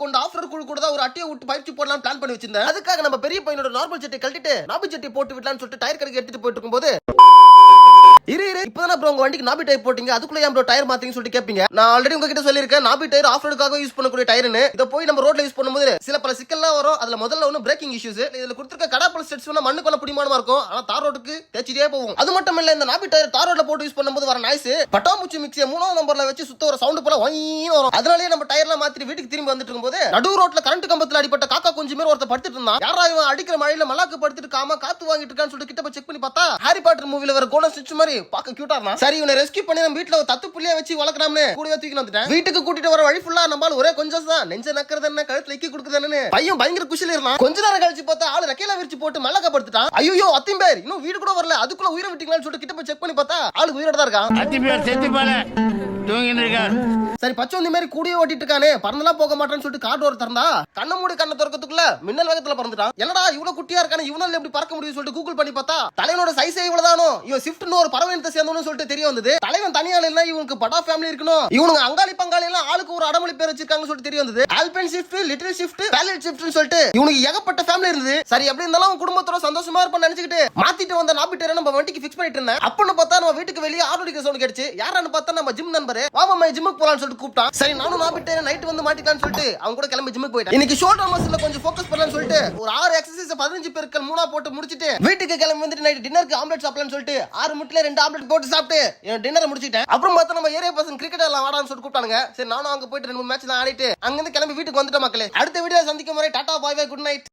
கொண்டு ஆஃபர் குழு கூட ஒரு அட்டையை விட்டு பயிற்சி போடலாம் பிளான் பண்ணி வச்சிருந்தேன். அதுக்காக நம்ம பெரிய பையனோட நார்மல் சட்டை கழட்டிட்டு நாபி சட்டை போட்டு விடலாம்னு சொல்லிட்டு டயர் கடைக்கு எடுத்துட்டு போயிட்டு இருக்கும்போது இப்பதான் ப்ரோ உங்க வண்டிக்கு நாபி டயர் போட்டீங்க, அதுக்குள்ள ஏன் ப்ரோ டயர் மாத்தீங்கன்னு சொல்லிட்டு கேப்பீங்க. நான் ஆல்ரெடி உங்ககிட்ட சொல்லியிருக்கேன் நாபி டயர் ஆஃப் ரோடுக்காக யூஸ் பண்ணக்கூடிய டயர்னு. இதை போய் நம்ம ரோட்ல யூஸ் பண்ணும்போது சில பல சிக்கல்லாம் வரும். அதுல முதல்ல ஒன்று பிரேக்கிங் இஷ்யூஸ். இதுல கொடுத்துருக்க கடாப்பல் ஸ்டெட்ஸ் மண்ணு கொள்ள பிடிமானமா இருக்கும். ஆனா தார் ரோட்டுக்கு தேய்ச்சிட்டே போகும். அது மட்டும் இல்ல, இந்த நாபி டயர் தார் ரோட்ல போட்டு யூஸ் பண்ணும்போது வர நாய்ஸ் பட்டாம்பூச்சி மிக்சியை 3ஆம் நம்பர்ல வச்சு சுத்த ஒரு சவுண்ட் போல ஒயின்னு வரும். அதனாலேயே நம்ம டயர்ல மாத்தி வீட்டுக்கு திரும்பி வந்துட்டு இருக்கும்போது நடு ரோட்ல கரண்ட் கம்பத்துல அடிப்பட்ட காக்கா கொஞ்சம் பேர் ஒருத்தர் படுத்துட்டு இருந்தான். யாரா இவன் அடிக்கிற மழையில மல்லாக்கு படுத்துட்டு காம காத்து வாங்கிட்டு இருக்கான்னு சொல்லிட்டு கிட்ட போய் செக் பண்ணி பார்த்தா ஹாரி பாட்டர் மூவில வர கோல்டன் ஸ்டிட்ச் மாதிரி பார்க்க கியூட்டா இருந்தான். சரி இவனை ரெஸ்கியூ பண்ணி நம்ம வீட்டுல ஒரு தத்து புள்ளியா வச்சு வளர்க்கலாம்னு கூடவே தூக்கி வந்துட்டேன். வீட்டுக்கு கூட்டிட்டு வர வழி ஃபுல்லா நம்மால ஒரே கொஞ்சம் தான் நெஞ்ச நக்கறது என்ன கழுத்துல இக்கி கொடுக்குறது பையன் பயங்கர குஷில இருந்தான். கொஞ்ச நேரம் கழிச்சு பார்த்தா ஆளு ரெக்கையில விரிச்சு போட்டு மல்லாக்க படுத்துட்டான். ஐயோ அத்திம்பேர் இன்னும் வீடு கூட வரல, அதுக்குள்ள உயிரை விட்டீங்களான்னு சொல்லிட்டு கிட்ட போய் செக் பண்ணி பார்த்தா ஆளு உயிரோட தான் இருக்கான். அத்திம்பேர் செத்து போல தூங்கிட்டு இருக்கான். சரி பச்சை இந்த மாதிரி கூடிய ஓட்டிட்டு இருக்கானே பறந்தெல்லாம் போக மாட்டான்னு சொல்லிட்டு கார் டோர் திறந்தா கண்ண மூடி கண்ண திறக்கிறதுக்குள்ள மின்னல் வேகத்துல பறந்துட்டான். என்னடா இவ்வளவு குட்டியா இருக்கானே இவனால எப்படி பறக்க முடியும்னு சொல்லிட்டு கூகுள் பண்ணி பார்த்தா தலைவனோட சைஸே இவ்வளவுதானோ, இவன் ஷிஃப்ட்னு ஒரு பறவை இனத்தை சேர்ந்தவனு சொல்லிட்டு தெரிய வந்தது. தலைவன் தனியால இல்ல இவனுக்கு படா ஃபேமிலி இருக்கணும், இவனுங்க அங்காளி பங்காளி எல்லாம் ஆளுக்கு ஒரு அடமொழி பேர் வச்சிருக்காங்கன்னு சொல்லிட்டு தெரிய வந்தது. Alpine shift, little shift, ballot ஷிஃப்ட்னு சொல்லிட்டு இவனுக்கு ஏகப்பட்ட ஃபேமிலி இருந்தது. சரி எப்படி இருந்தாலும் அவன் குடும்பத்தோட சந்தோஷமா இருப்பான்னு நினைச்சிட்டு மாத்திட்டு வந்த நாபி டயரை நம்ம வண்டிக்கு ஃபிக்ஸ் பண்ணிட்டு இருந்தேன். அப்பன்னு பார்த்தா நம்ம வீட்டுக்கு வெளியே ஆட்டோடிக்க சவுண்ட் கேட்டுச்சு. யாரான்னு பார்த்தா நம்ம ஜிம் நண்பர் வாமா ஜிம்முக்கு போலாம்னு சொல்லிட்டு கூப்பிட்டான். சரி நானும் நாபி டயரை நைட் வந்து மாட்டிக்கலாம்னு சொல்லிட்டு அவங்க கூட கிளம்பி ஜிம்முக்கு போயிட்டேன். இன்னைக்கு ஷோல்டர் மசில்ல கொஞ்சம் ஃபோக்கஸ் பண்ணலாம்னு சொல்லிட்டு ஒரு 6 எக்சர்சைஸ் 15 பேருக்கு 3 போட்டு முடிச்சிட்டு வீட்டுக்கு கிளம்பி வந்துட்டு நைட் டின்னருக்கு ஆம்லெட் சாப்பிடலாம்னு சொல்லிட்டு 6 முட்டையில 2 ஆம்லெட் போட்டு சாப்பிட்டு என் டின்னரை முடிச்சிட்டேன். அப்புறம் பார்த்தா நம்ம ஏரியா பசங்க கிரிக்கெட் எல்லாம் வாடான்னு சொல்லிட்டு கூப்பிட்டாங்க. சரி நானும் அங்க போயிட்டு 2 3 மேட்ச் எல்லாம் ஆடிட்டு அங்கிருந்து கிளம்பி வீட்டுக்கு வந்துட்டோம் மக்களே. அடுத்த வீடியோ சந்திக்கும் வரை டாடா பாய் பாய் குட் நைட்.